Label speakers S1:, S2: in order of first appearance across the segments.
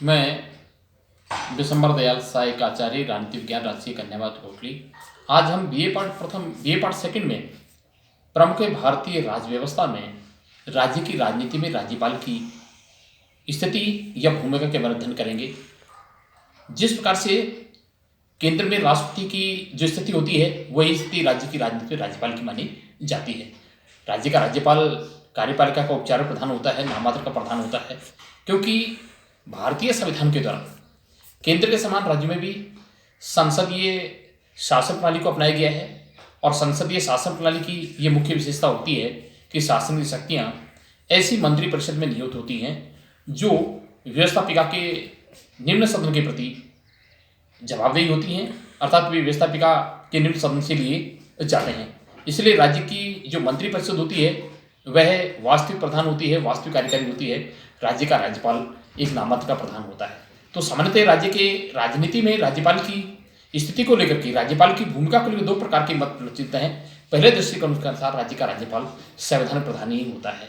S1: मैं विशंबर दयाल सहायक आचार्य राजनीति विज्ञान राजकीय कन्या कोटली। आज हम बीए पार्ट सेकंड में प्रमुख भारतीय राज्य व्यवस्था में राज्य की राजनीति में राज्यपाल की स्थिति या भूमिका के बारे में अध्ययन करेंगे। जिस प्रकार से केंद्र में राष्ट्रपति की जो स्थिति होती है वही स्थिति राज्य की राजनीति में राज्यपाल की मानी जाती है। राज्य का राज्यपाल कार्यपालिका का औपचारिक प्रधान होता है, नाममात्र का प्रधान होता है, क्योंकि भारतीय संविधान के द्वारा केंद्र के समान राज्य में भी संसदीय शासन प्रणाली को अपनाया गया है। और संसदीय शासन प्रणाली की ये मुख्य विशेषता होती है कि शासन की शक्तियाँ ऐसी मंत्रिपरिषद में नियुक्त होती हैं जो व्यवस्थापिका के निम्न सदन के प्रति जवाबदेही होती हैं, अर्थात वे व्यवस्थापिका के निम्न सदन से लिए जाते हैं। इसलिए राज्य की जो मंत्रिपरिषद होती है वह वास्तविक प्रधान होती है, वास्तविक कार्यकारी होती है। राज्य का राज्यपाल एक नाममात्र का प्रधान होता है। तो सामान्यतः राज्य के राजनीति में राज्यपाल की स्थिति को लेकर के, राज्यपाल की भूमिका को लेकर दो प्रकार के मत प्रचलित हैं। पहले दृष्टिकोण के अनुसार राज्य का राज्यपाल संविधान प्रधान ही होता है।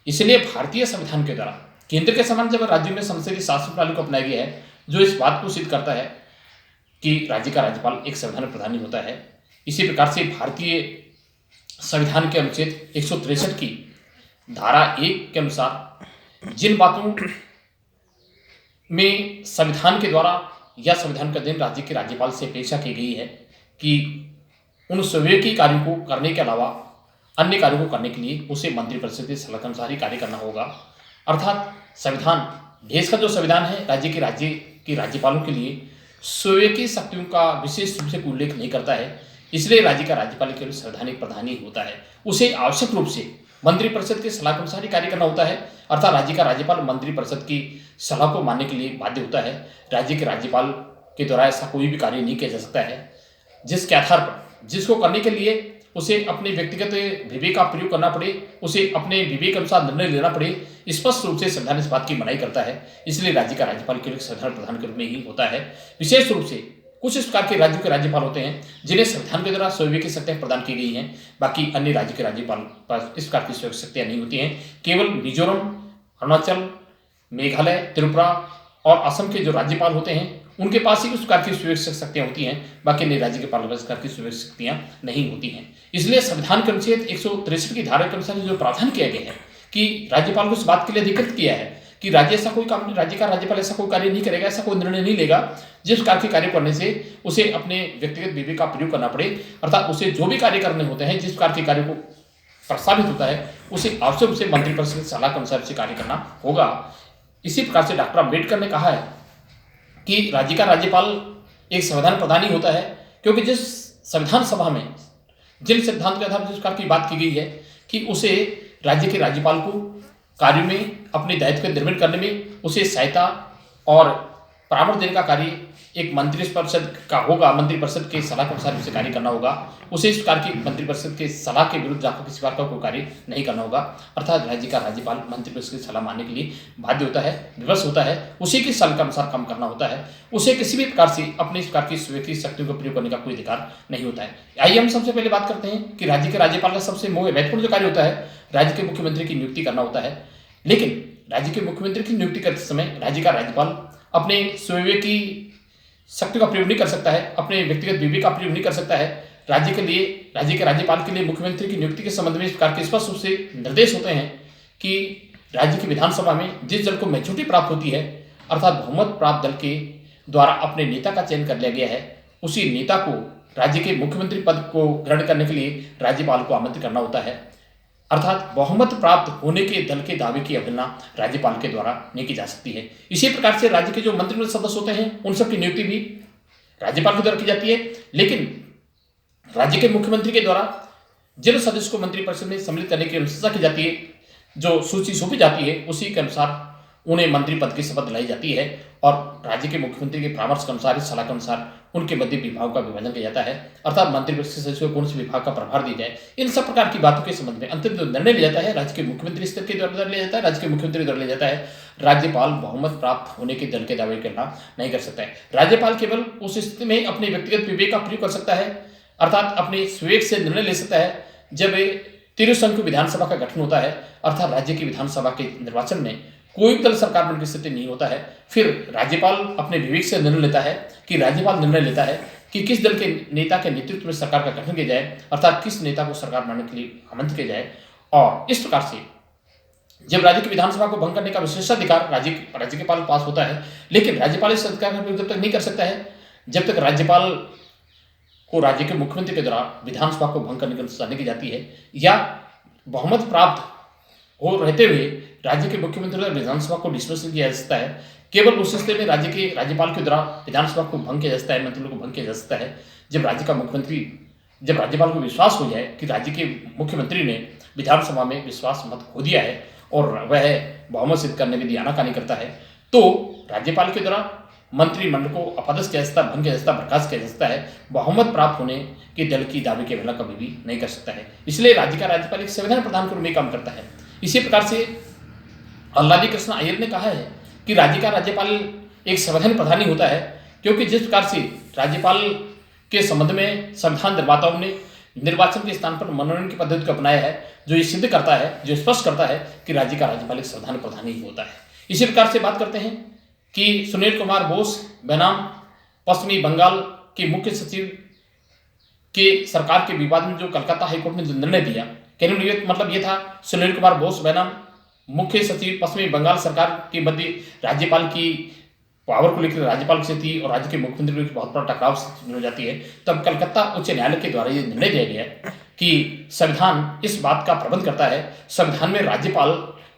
S1: इसलिए भारतीय संविधान के द्वारा केंद्र के समान जब राज्य में संसदीय शासन प्रणाली को अपनाया गया है जो इस बात को सिद्ध करता है कि राज्य का राज्यपाल एक संविधान प्रधान ही होता है। इसी प्रकार से भारतीय संविधान के अनुच्छेद 163 की धारा 1 के अनुसार जिन बातों में संविधान के द्वारा या संविधान के अधीन राज्य के राज्यपाल से अपेक्षा की गई है कि उन स्वयं कार्यों को करने के अलावा अन्य कार्यों को करने के लिए उसे मंत्रिपरिषद की सलाह के अनुसार ही कार्य करना होगा। अर्थात संविधान, देश का जो संविधान है राज्य के राज्यपालों के लिए स्वयं की शक्तियों का विशेष रूप से उल्लेख नहीं करता है। इसलिए राज्य का राज्यपाल केवल संवैधानिक प्रधान ही होता है। उसे आवश्यक रूप से मंत्रिपरिषद के सलाह के अनुसार ही कार्य करना होता है। अर्थात राज्य का राज्यपाल मंत्रिपरिषद की सलाह को मानने के लिए बाध्य होता है। राज्य के राज्यपाल के द्वारा ऐसा कोई भी कार्य नहीं किया जा सकता है जिसके आधार पर, जिसको करने के लिए उसे अपने व्यक्तिगत विवेक का प्रयोग करना पड़े, उसे अपने विवेक अनुसार निर्णय लेना पड़े। स्पष्ट रूप से संविधान इस बात की मनाही करता है। इसलिए राज्य का राज्यपाल केवल संविधान प्रधान के रूप में ही होता है। विशेष रूप से कुछ इस प्रकार के राज्यों के राज्यपाल होते हैं जिन्हें संविधान के द्वारा स्वयं की शक्तियां प्रदान की गई हैं। बाकी अन्य राज्य के राज्यपाल पर इस प्रकार की स्वयं शक्तियां नहीं होती हैं। केवल मिजोरम, अरुणाचल, मेघालय, त्रिपुरा और असम के जो राज्यपाल होते हैं उनके पास ही उस प्रकार की स्वयं शक्तियां होती हैं। बाकी अन्य राज्य के पाल इस प्रकार की स्वयं शक्तियां नहीं होती हैं। इसलिए संविधान के अनुच्छेद 163 की धारा के अनुसार जो प्रावधान किया गया है कि राज्यपाल को इस बात के लिए अधिकृत किया है कि राज्य ऐसा कोई काम, राज्य का राज्यपाल ऐसा कोई कार्य नहीं करेगा, ऐसा कोई निर्णय नहीं लेगा जिस प्रकार के कार्य करने से उसे अपने व्यक्तिगत विवेक का प्रयोग करना पड़े। अर्थात उसे जो भी कार्य करने होते हैं, जिस प्रकार के कार्य को प्रस्तावित होता है उसे आवश्यक रूप से मंत्रिपरिषद की सलाह के अनुसार उसे कार्य करना होगा। इसी प्रकार से डॉक्टर अम्बेडकर ने कहा है कि राज्य का राज्यपाल एक संविधान प्रधान ही होता है, क्योंकि जिस संविधान सभा में जिन सिद्धांत के आधार पर जिस प्रकार की बात की गई है कि उसे राज्य के राज्यपाल को कार्य में अपने दायित्व के निर्वहन करने में उसे सहायता और परामर्श देने का कार्य एक मंत्रिपरिषद का होगा। मंत्रिपरिषद के सलाह के अनुसार उसे कार्य करना होगा। उसे इस प्रकार की मंत्रिपरिषद के सलाह के विरुद्ध जाकर किसी प्रकार का कोई कार्य नहीं करना होगा। अर्थात राज्य का राज्यपाल मंत्रिपरिषद की सलाह मानने के लिए बाध्य होता है, विवश होता है। उसी की सलाह के अनुसार काम करना होता है। उसे किसी भी प्रकार से अपने इस प्रकार की स्वयं की शक्तियों का प्रयोग करने का कोई अधिकार नहीं होता है। आइए हम सबसे पहले बात करते हैं कि राज्य के राज्यपाल का सबसे महत्वपूर्ण जो कार्य होता है राज्य के मुख्यमंत्री की नियुक्ति करना होता है। लेकिन राज्य के मुख्यमंत्री की नियुक्ति करते समय राज्य का राज्यपाल अपने स्वयं की शक्ति का प्रयोग नहीं कर सकता है, अपने व्यक्तिगत विवेक का प्रयोग नहीं कर सकता है। राज्य के राज्यपाल के लिए मुख्यमंत्री की नियुक्ति के संबंध में इस प्रकार के स्पष्ट रूप से निर्देश होते हैं कि राज्य की विधानसभा में जिस दल को मेजॉरिटी प्राप्त होती है, अर्थात बहुमत प्राप्त दल के द्वारा अपने नेता का चयन कर लिया गया है, उसी नेता को राज्य के मुख्यमंत्री पद को ग्रहण करने के लिए राज्यपाल को आमंत्रित करना होता है। अर्थात बहुमत प्राप्त होने के दल के दावे की अवहेलना राज्यपाल के द्वारा नहीं की जा सकती है। इसी प्रकार से राज्य के जो मंत्रिमंडल सदस्य होते हैं उन सबकी नियुक्ति भी राज्यपाल के द्वारा की जाती है। लेकिन राज्य के मुख्यमंत्री के द्वारा जिन सदस्य को मंत्रिपरिषद में सम्मिलित करने की अनुशंसा की जाती है, जो सूची सौंपी जाती है, उसी के अनुसार उन्हें मंत्री पद की शपथ दिलाई जाती है और राज्य के मुख्यमंत्री के परामर्श के अनुसार, इस सलाह के अनुसार उनके मध्य विभागों का विभाजन किया जाता है। अर्थात मंत्रिपरिषद सदस्यों को कौन से विभाग का प्रभार दिया जाए, इन सब प्रकार की बातों के संबंध में अंतिम जो निर्णय लिया जाता है राज्य के मुख्यमंत्री स्तर के द्वारा लिया जाता है। राज्य के मुख्यमंत्री द्वारा लिया जाता है। राज्यपाल बहुमत प्राप्त होने के दल के दावे करना नहीं कर सकता है। राज्यपाल केवल उस स्थिति में अपने व्यक्तिगत विवेक का प्रयोग कर सकता है, अर्थात अपने विवेक से निर्णय ले सकता है जब त्रिसंख्य विधानसभा का गठन होता है। अर्थात राज्य की विधानसभा के निर्वाचन में कोई भी दल सरकार बनने की स्थिति नहीं होता है, फिर राज्यपाल अपने विवेक से निर्णय लेता है कि राज्यपाल निर्णय लेता है कि किस दल के नेता के नेतृत्व में सरकार का गठन किया जाए, अर्थात किस नेता को सरकार बनाने के लिए आमंत्रित किया जाए। और इस प्रकार से जब राज्य की विधानसभा को भंग करने का विशेषाधिकार राज्य के पास होता है, लेकिन राज्यपाल इस अधिकार का उपयोग जब तक नहीं कर सकता है जब तक राज्यपाल को राज्य के मुख्यमंत्री के द्वारा विधानसभा को भंग करने की अनुमति की जाती है या बहुमत प्राप्त हो रहते हुए राज्य के मुख्यमंत्री द्वारा विधानसभा को डिसमिस किया जा सकता है। केवल उस स्थिति में राज्य के राज्यपाल के द्वारा विधानसभा को भंग किया जा सकता है, मंत्रियों को भंग किया जा सकता है, जब राज्यपाल को विश्वास हो जाए कि राज्य के मुख्यमंत्री ने विधानसभा में विश्वास मत खो दिया है और वह बहुमत सिद्ध करने के लिए आनाकानी करता है, तो राज्यपाल के द्वारा मंत्रिमंडल को अपदस्थ किया जा सकता है, भंग किया जा सकता है, बर्खास्त किया जा सकता है। बहुमत प्राप्त होने के दल की दावे की अवहेलना कभी भी नहीं कर सकता है। इसलिए राज्य का राज्यपाल एक संविधान प्रधान के रूप में काम करता है। इसी प्रकार से आल्लादी कृष्ण अय्यर ने कहा है कि राज्य का राज्यपाल एक संविधान प्रधान ही होता है, क्योंकि जिस प्रकार से राज्यपाल के संबंध में संविधान निर्माताओं ने निर्वाचन के स्थान पर मनोनयन की पद्धति को अपनाया है, जो ये सिद्ध करता है, जो स्पष्ट करता है कि राज्य का राज्यपाल एक संविधान प्रधान ही होता है। इसी प्रकार से बात करते हैं कि सुनील कुमार बोस बनाम पश्चिमी बंगाल के मुख्य सचिव के सरकार के विवाद में जो कलकत्ता हाईकोर्ट ने जो निर्णय दिया, कहने मतलब ये था, सुनील कुमार बोस बनाम मुख्य सचिव पश्चिमी बंगाल सरकार के मध्य राज्यपाल की पावर को लेकर राज्यपाल की स्थिति और राज्य के मुख्यमंत्री की बहुत बड़ा टकराव हो जाती है। तब कलकत्ता उच्च न्यायालय के द्वारा ये निर्णय दिया गया कि संविधान इस बात का प्रबंध करता है, संविधान में राज्यपाल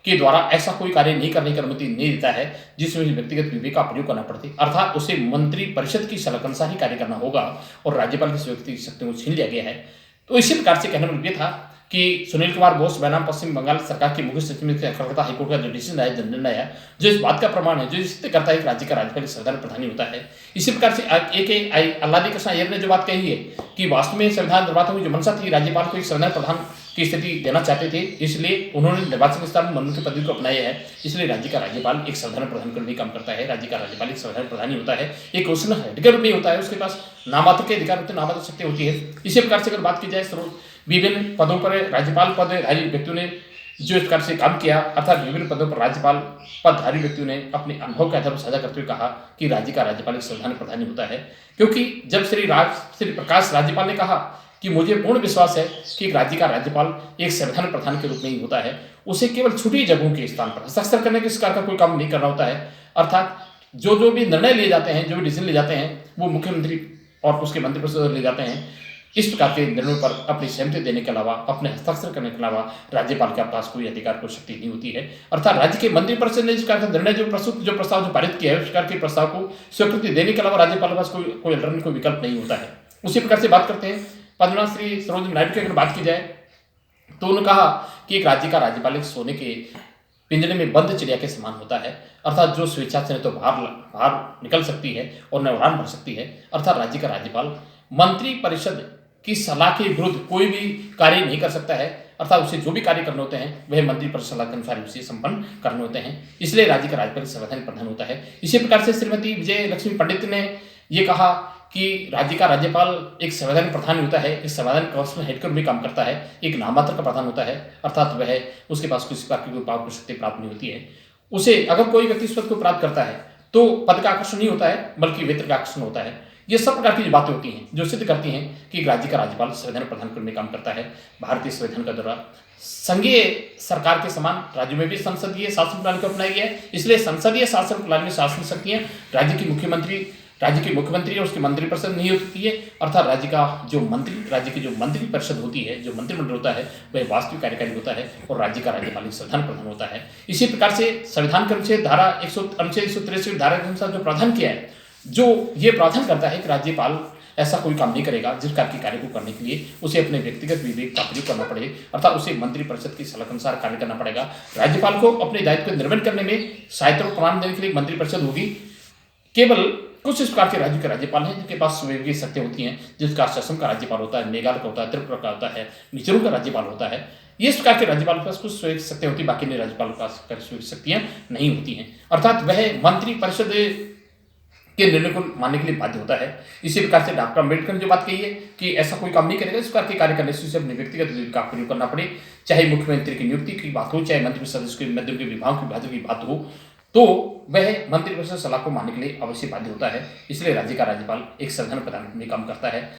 S1: के द्वारा ऐसा कोई कार्य नहीं करने की अनुमति नहीं देता है जिसमें व्यक्तिगत विवेक का प्रयोग करना पड़ती, अर्थात उसे मंत्री परिषद की सलाह अनुसार ही कार्य करना होगा और राज्यपाल की व्यक्ति शक्तियों को छीन लिया गया है। तो इसी प्रकार से कहने में यह था कि सुनील कुमार बोस बनाम पश्चिम बंगाल सरकार के मुख्य सचिव में कलकत्ता हाईकोर्ट का जो डिसीजन आया, जो निर्णय आया, जो इस बात का प्रमाण है, जो सिद्ध करता है कि राज्य का राज्यपाल संविधान प्रधान ही होता है। इसी प्रकार से आल्लादी कृष्ण अय्यर ने जो बात कही है कि वास्तव में संविधान निर्माताओं की जो मंशा थी, राज्यपाल को एक संविधान प्रधान की स्थिति देना चाहते थे, इसलिए उन्होंने निर्वाचन स्थान में मनोनयन की पद्धति को अपनाया है। इसलिए राज्य का राज्यपाल एक संविधान प्रधान के रूप में काम करता है। राज्य का राज्यपाल एक संविधान प्रधान ही होता है, एक क्वेश्चन हेड के रूप में होता है, उसके पास नामात्र के अधिकार होते हैं, नामात्र शक्ति होती है। इसी प्रकार से अगर बात की जाए विभिन्न पदों पर राज्यपाल पदधारी व्यक्तियों ने जो इस प्रकार से काम किया, अर्थात विभिन्न पदों पर राज्यपाल पदधारी व्यक्तियों ने अपने अनुभव के आधार पर साझा करते हुए कहा कि राज्य का राज्यपाल एक संविधान प्रधान ही होता है। क्योंकि जब श्री प्रकाश राज्यपाल ने कहा कि मुझे पूर्ण विश्वास है कि राज्य का राज्यपाल एक संविधान प्रधान के रूप में ही होता है, उसे केवल छुट्टी जगहों के स्थान पर हस्ताक्षर करने के प्रकार का कोई काम नहीं करना होता है, अर्थात जो भी निर्णय लिए जाते हैं, जो भी डिसीजन लिए जाते हैं, वो मुख्यमंत्री और उसके मंत्रिपरिषद ले जाते हैं। इस प्रकार के निर्णयों पर अपनी सहमति देने के अलावा, अपने हस्ताक्षर करने के अलावा राज्यपाल के पास कोई अधिकार, कोई शक्ति नहीं होती है। अर्थात राज्य के मंत्रिपरिषद ने इस प्रकार का निर्णय जो प्रस्ताव पारित किया है, उस प्रकार के प्रस्ताव को स्वीकृति देने के अलावा राज्यपाल के पास कोई अल्टरनेटिव, कोई विकल्प नहीं होता है। उसी प्रकार से बात करते हैं पद्मश्री सरोजिनी नायडू की अगर बात की जाए तो उन्होंने कहा कि एक राज्य का राज्यपाल एक सोने के पिंजरे में बंद चिड़िया के समान होता है, अर्थात जो स्वेच्छा से तो बाहर निकल सकती है और न उड़ान भर सकती है। अर्थात राज्य का राज्यपाल मंत्री परिषद की सलाह के विरुद्ध कोई भी कार्य नहीं कर सकता है, अर्थात उसे जो भी कार्य करने होते हैं वह मंत्री परिषद सलाह के अनुसार उसे संपन्न करने होते हैं। इसलिए राज्य का राज्यपाल संवैधानिक प्रधान होता है। इसी प्रकार से श्रीमती विजय लक्ष्मी पंडित ने यह कहा कि राज्य का राज्यपाल एक संवैधानिक प्रधान होता है, एक संवैधानिक काउंसिल हेड के रूप में काम करता है, एक नामात्र का प्रधान होता है, अर्थात वह उसके पास किसी प्रकार की कोई पावर शक्ति प्राप्त नहीं होती है। उसे अगर कोई व्यक्ति इस पद को प्राप्त करता है तो पद का आकर्षण नहीं होता है, बल्कि वेतन का आकर्षण होता है। ये सब प्रकार की बातें होती हैं जो सिद्ध करती हैं कि राज्य का राज्यपाल संविधान प्रधान के रूप में काम करता है। भारतीय संविधान का द्वारा संघीय सरकार के समान राज्यों में भी संसदीय शासन प्रणाली को अपनाया गया है। इसलिए संसदीय शासन प्रणाली में शासन शक्तियां राज्य के मुख्यमंत्री और उसकी मंत्रिपरिषद नहीं होती है, अर्थात राज्य की जो मंत्री परिषद होती है, जो मंत्रिमंडल होता है, वह वास्तविक कार्यकारी होता है और राज्य का राज्यपाल संविधान प्रधान होता है। इसी प्रकार से संविधान के अनुच्छेद 163 धारा के अनुसार जो प्रावधान किया है, जो ये प्रावधान करता है कि राज्यपाल ऐसा कोई काम नहीं करेगा जिस प्रकार के कार्य को करने के लिए उसे अपने व्यक्तिगत विवेक का प्रयोग करना पड़े, अर्थात उसे मंत्रिपरिषद की सलाह के अनुसार कार्य करना पड़ेगा। राज्यपाल को अपने दायित्व को निर्वहन करने में सहायता और प्रमाण देने के लिए मंत्रिपरिषद होगी। केवल कुछ इस प्रकार के राज्य के राज्यपाल हैं जिनके पास सुविवेकी शक्तियां होती हैं, जिसका असम का राज्यपाल होता है, मेघालय का होता है, त्रिपुरा का होता है, मिजोरम का राज्यपाल होता है। ये इस प्रकार के राज्यपाल के पास कुछ सुविवेकी शक्तियां होती है, बाकी ने राज्यपाल के पास सुविवेकी शक्तियां नहीं होती हैं। अर्थात वह मंत्रिपरिषद के निर्णय को मानने के लिए बाध्य होता है। इसी प्रकार से डॉक्टर अम्बेडकर ने जो बात कही है कि ऐसा कोई काम नहीं करेगा इस प्रकार के कार्य करने से उसे अपने व्यक्तिगत विवेक का प्रयोग करना पड़े, चाहे मुख्यमंत्री की नियुक्ति की बात हो, चाहे मंत्रिपरिषद सदस्य के मध्यम के विभागों की विभाजन की बात हो, तो वह मंत्रिपरिषद सलाह को मानने के लिए अवश्य बाध्य होता है। इसलिए राज्य का राज्यपाल एक संविधान प्रधान में काम करता है।